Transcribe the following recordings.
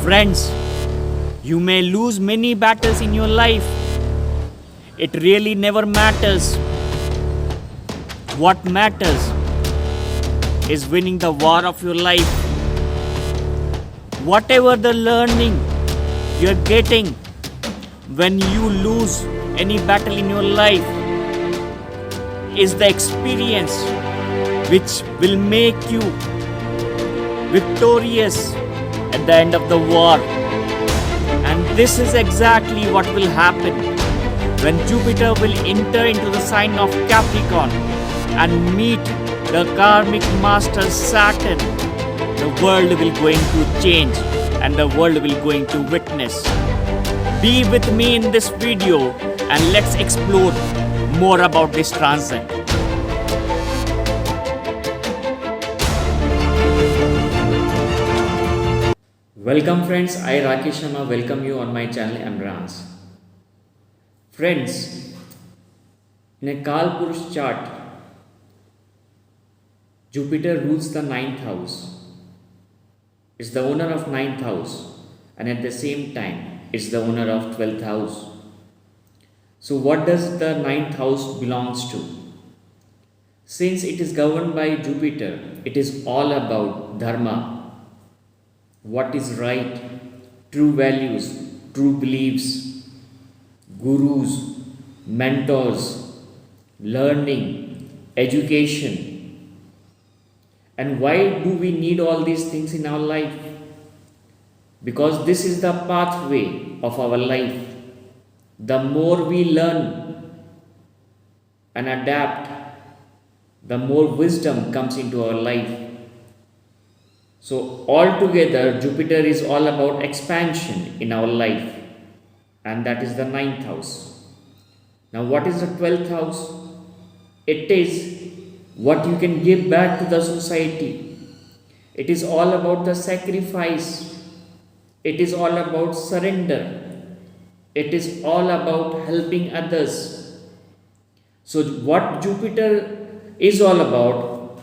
Friends, you may lose many battles in your life. It really never matters. What matters is winning the war of your life. Whatever the learning you're getting when you lose any battle in your life is the experience which will make you victorious at the end of the war. And this is exactly what will happen when Jupiter will enter into the sign of Capricorn and meet the karmic master Saturn. The world will going to change and the world will going to witness. Be with me in this video and let's explore more about this transit. Welcome friends, I Rakesh Sharma welcome you on my channel Ambrance. Friends, in a Kalpurush chart, Jupiter rules the 9th house. It's the owner of 9th house and at the same time it's the owner of 12th house. So what does the 9th house belongs to? Since it is governed by Jupiter, it is all about dharma. What is right, true values, true beliefs, gurus, mentors, learning, education. And why do we need all these things in our life? Because this is the pathway of our life. The more we learn and adapt, the more wisdom comes into our life. So altogether, Jupiter is all about expansion in our life, and that is the 9th house. Now what is the 12th house? It is what you can give back to the society. It is all about the sacrifice. It is all about surrender. It is all about helping others. So what Jupiter is all about,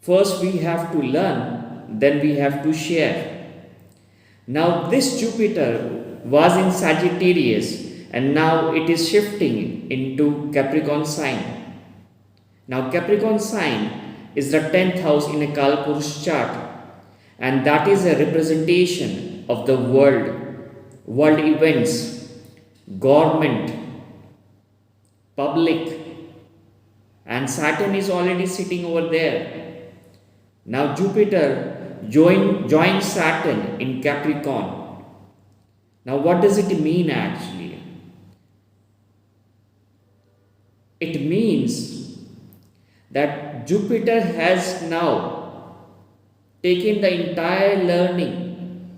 first we have to learn, then we have to share. Now this Jupiter was in Sagittarius and now it is shifting into Capricorn sign. Now Capricorn sign is the 10th house in a Kalpurush chart, and that is a representation of the world events, government, public, and Saturn is already sitting over there. Now Jupiter joins Saturn in Capricorn. Now what does it mean actually? It means that Jupiter has now taken the entire learning,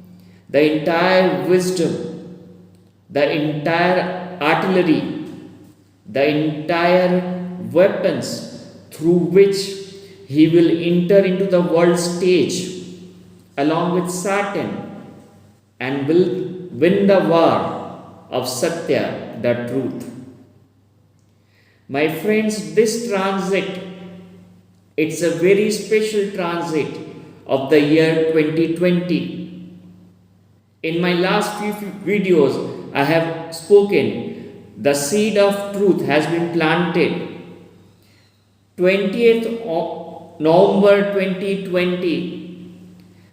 the entire wisdom, the entire artillery, the entire weapons through which he will enter into the world stage along with Saturn and will win the war of Satya, the truth. My friends, this transit, it's a very special transit of the year 2020. In my last few videos, I have spoken, the seed of truth has been planted. 20th November 2020,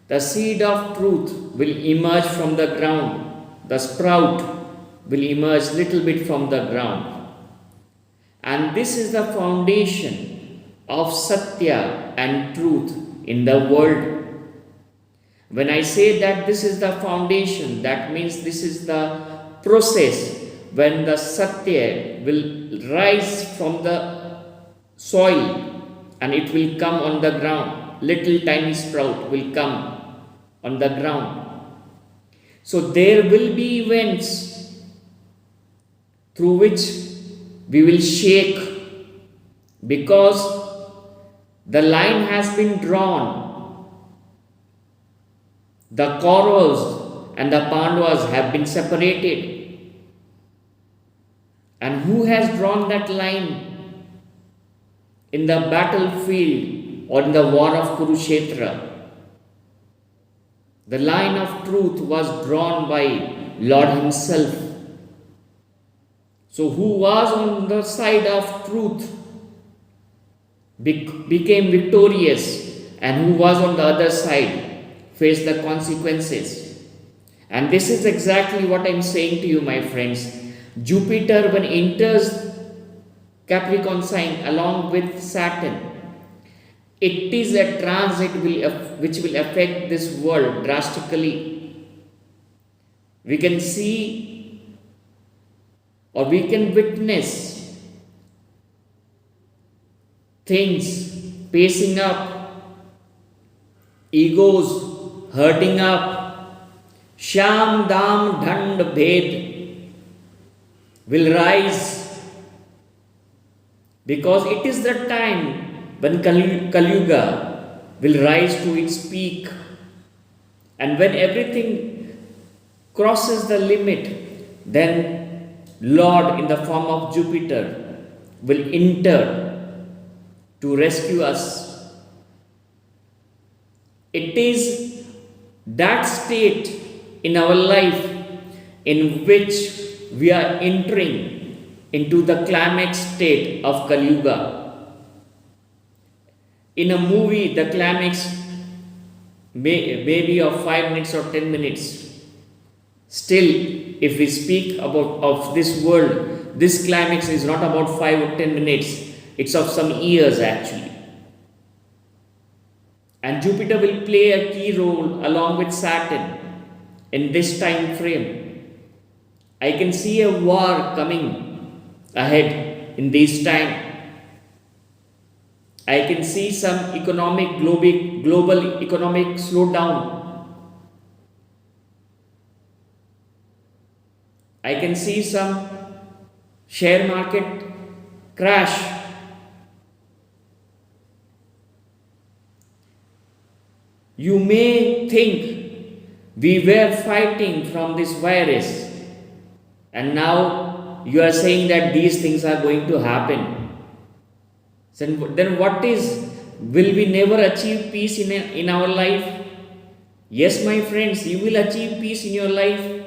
the seed of truth will emerge from the ground. The sprout will emerge little bit from the ground. And this is the foundation of Satya and truth in the world. When I say that this is the foundation, that means this is the process when the Satya will rise from the soil and it will come on the ground. Little tiny sprout will come on the ground. So there will be events through which we will shake, because the line has been drawn. The Kauravas and the Pandavas have been separated. And who has drawn that line in the battlefield or in the war of Kurukshetra? The line of truth was drawn by Lord Himself. So, who was on the side of truth became victorious, and who was on the other side faced the consequences. And this is exactly what I am saying to you, my friends. Jupiter, when enters Capricorn sign along with Saturn, it is a transit which will affect this world drastically. We can see or we can witness things pacing up, egos hurting up, Sham Dam Dhand Bhed will rise, because it is the time when Kali-yuga will rise to its peak, and when everything crosses the limit, then Lord in the form of Jupiter will enter to rescue us. It is that state in our life in which we are entering into the climax state of Kali-yuga. In a movie, the climax may be of 5 minutes or 10 minutes. Still, if we speak about of this world, this climax is not about 5 or 10 minutes. It's of some years actually. And Jupiter will play a key role along with Saturn in this time frame. I can see a war coming ahead in this time. I can see some global economic slowdown. I can see some share market crash. You may think we were fighting from this virus, and now you are saying that these things are going to happen. Then what is? Will we never achieve peace in our life? Yes, my friends, you will achieve peace in your life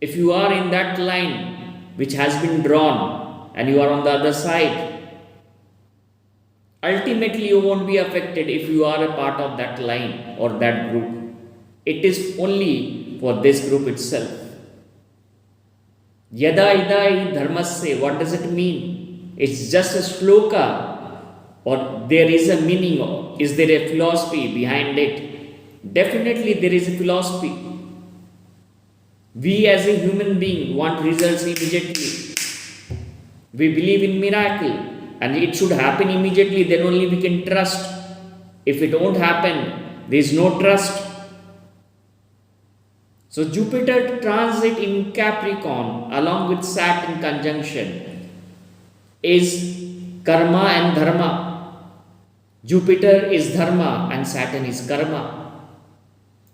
if you are in that line which has been drawn and you are on the other side. Ultimately, you won't be affected if you are a part of that line or that group. It is only for this group itself. Yada idai dharmasya, what does it mean? It's just a shloka, or there is a meaning, or is there a philosophy behind it? Definitely there is a philosophy. We as a human being want results immediately. We believe in miracle and it should happen immediately, then only we can trust. If it won't happen, there is no trust. So Jupiter transit in Capricorn along with Saturn conjunction is karma and dharma. Jupiter is dharma and Saturn is karma.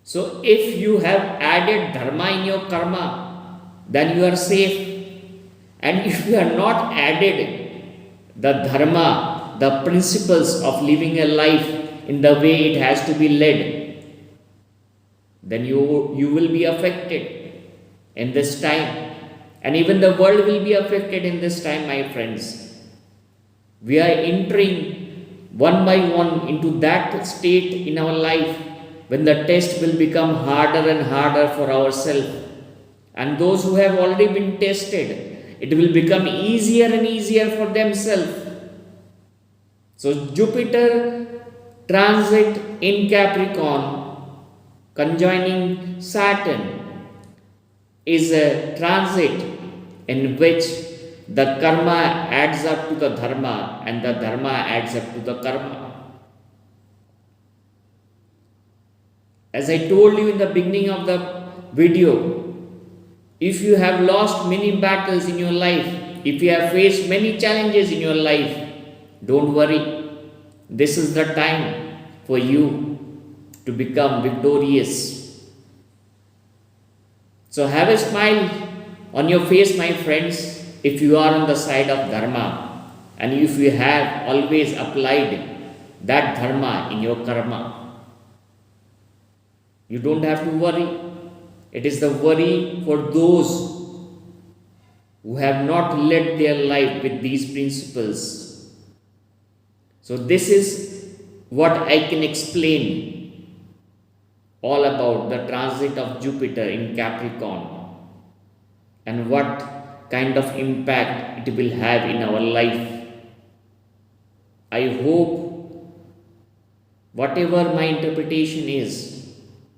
So if you have added dharma in your karma, then you are safe. And if you are not added the dharma, the principles of living a life in the way it has to be led, then you will be affected in this time. And even the world will be affected in this time, my friends. We are entering one by one into that state in our life when the test will become harder and harder for ourselves. And those who have already been tested, it will become easier and easier for themselves. So Jupiter transit in Capricorn conjoining Saturn is a transit in which the karma adds up to the dharma and the dharma adds up to the karma. As I told you in the beginning of the video, if you have lost many battles in your life, if you have faced many challenges in your life, don't worry. This is the time for you to become victorious. So have a smile on your face, my friends, if you are on the side of dharma and if you have always applied that dharma in your karma. You don't have to worry. It is the worry for those who have not led their life with these principles. So, this is what I can explain all about the transit of Jupiter in Capricorn and what kind of impact it will have in our life. I hope whatever my interpretation is,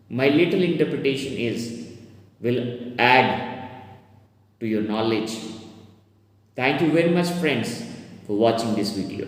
my little interpretation is, will add to your knowledge. Thank you very much, friends, for watching this video.